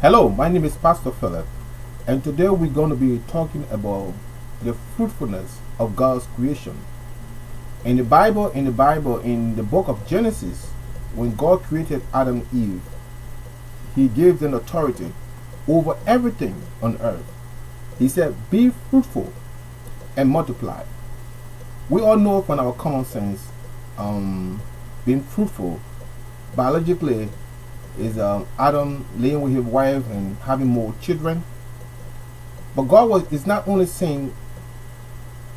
Hello, my name is Pastor Philip, and today we're going to be talking about the fruitfulness of God's creation. In the book of Genesis, when God created Adam and Eve, He gave them authority over everything on earth. He said, "Be fruitful and multiply." We all know from our common sense, being fruitful biologically is Adam laying with his wife and having more children. But God is not only saying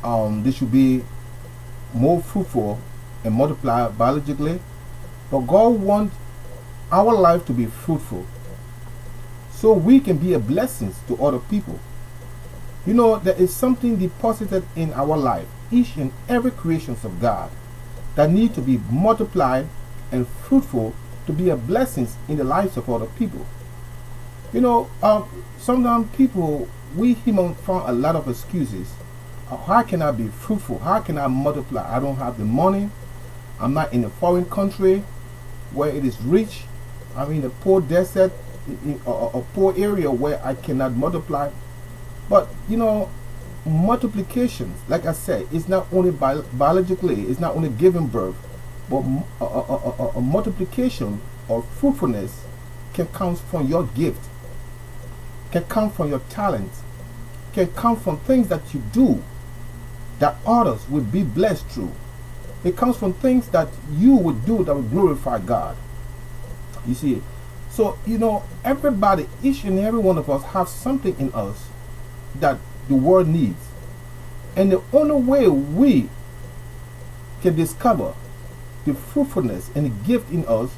they should be more fruitful and multiply biologically, but God wants our life to be fruitful so we can be a blessing to other people. You know, there is something deposited in our life, each and every creations of God, that need to be multiplied and fruitful to be a blessing in the lives of other people. You know, sometimes we humans find a lot of excuses. How can I be fruitful? How can I multiply? I don't have the money. I'm not in a foreign country where it is rich. I'm in a poor desert, in a poor area where I cannot multiply. But you know, multiplications, like I said, it's not only biologically, it's not only giving birth, but a multiplication or fruitfulness can come from your gift, can come from your talent, can come from things that you do that others will be blessed through. It comes from things that you would do that will glorify God. You see, so you know, everybody, each and every one of us have something in us that the world needs. And the only way we can discover the fruitfulness and the gift in us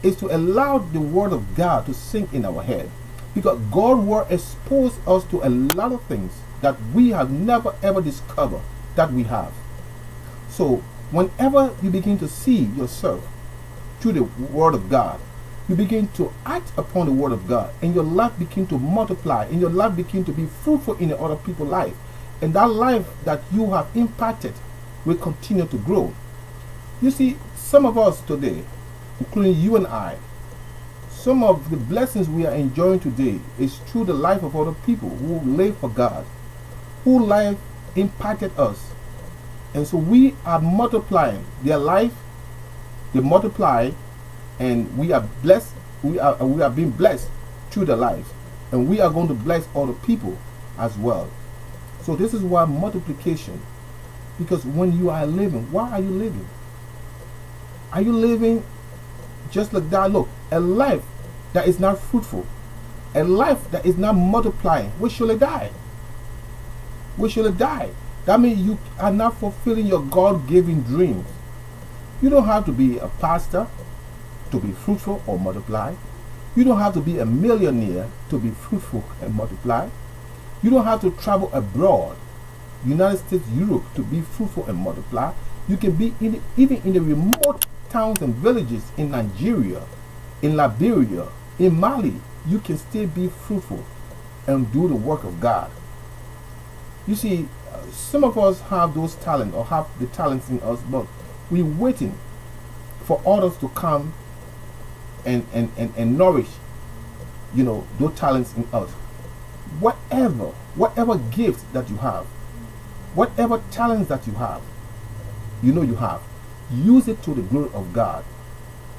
is to allow the word of God to sink in our head. Because God will expose us to a lot of things that we have never ever discovered that we have. So whenever you begin to see yourself through the word of God, you begin to act upon the word of God, and your life begin to multiply, and your life begin to be fruitful in the other people's life. And that life that you have impacted will continue to grow. You see, some of us today, including you and I, some of the blessings we are enjoying today is through the life of other people who live for God, whose life impacted us. And so we are multiplying their life, they multiply, and we are blessed, we are being blessed through their lives. And we are going to bless other people as well. So this is why multiplication, because when you are living, why are you living? Are you living just like that? Look, a life that is not fruitful, a life that is not multiplying, we surely die. We surely die. That means you are not fulfilling your God-given dreams. You don't have to be a pastor to be fruitful or multiply. You don't have to be a millionaire to be fruitful and multiply. You don't have to travel abroad, United States, Europe, to be fruitful and multiply. You can be even in the remote towns and villages in Nigeria, in Liberia, in Mali. You can still be fruitful and do the work of God. You see, some of us have those talents or have the talents in us, but we're waiting for others to come and nourish, you know, those talents in us. Whatever gifts that you have, whatever talents that you have, you know you have, use it to the glory of God.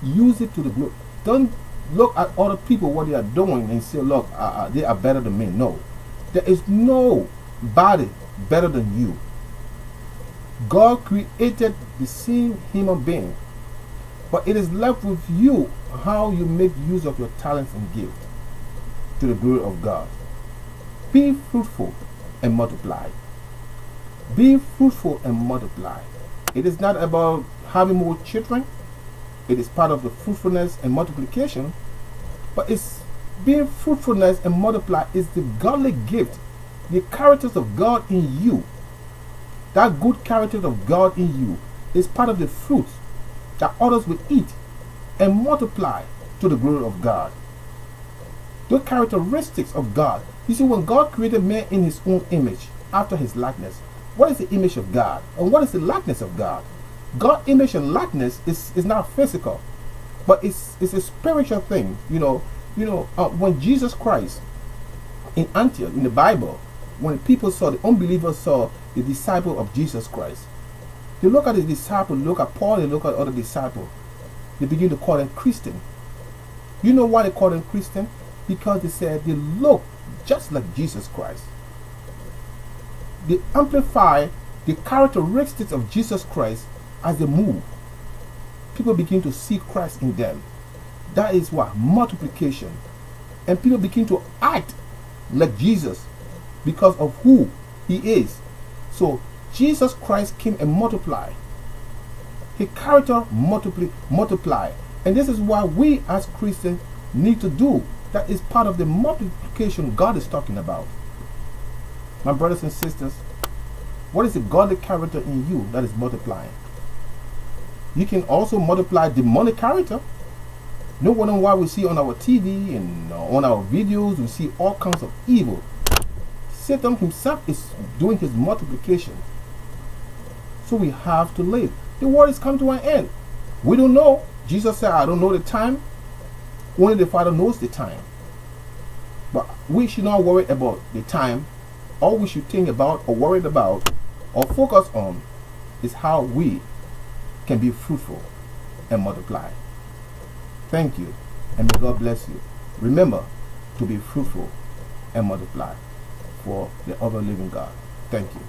Use it to the glory. Don't look at other people, what they are doing, and say, look, they are better than me. No, there is nobody better than you. God created the same human being, but it is left with you how you make use of your talents and gifts to the glory of God. Be fruitful and multiply. Be fruitful and multiply. It is not about having more children. It is part of the fruitfulness and multiplication. But it's being fruitfulness and multiply is the godly gift, the characters of God in you. That good character of God in you is part of the fruit that others will eat and multiply to the glory of God. The characteristics of God. You see, when God created man in his own image, after his likeness, what is the image of God? And what is the likeness of God? God's image and likeness is not physical, but it's a spiritual thing. You know, When Jesus Christ in Antioch, in the Bible, when the unbelievers saw the disciple of Jesus Christ, they look at the disciple, look at Paul, they look at other disciples, they begin to call them Christian. You know why they call them Christian? Because they said they look just like Jesus Christ. They amplify the characteristics of Jesus Christ as they move. People begin to see Christ in them. That is what? Multiplication. And people begin to act like Jesus because of who he is. So Jesus Christ came and multiplied. His character multiply. And this is what we as Christians need to do. That is part of the multiplication God is talking about. My brothers and sisters, what is the godly character in you that is multiplying? You can also multiply demonic character. No wonder why we see on our TV and on our videos, we see all kinds of evil. Satan himself is doing his multiplication. So we have to live. The world is come to an end. We don't know. Jesus said, I don't know the time. Only the Father knows the time. But we should not worry about the time. All we should think about or worry about or focus on is how we can be fruitful and multiply. Thank you, and may God bless you. Remember to be fruitful and multiply for the ever living God. Thank you.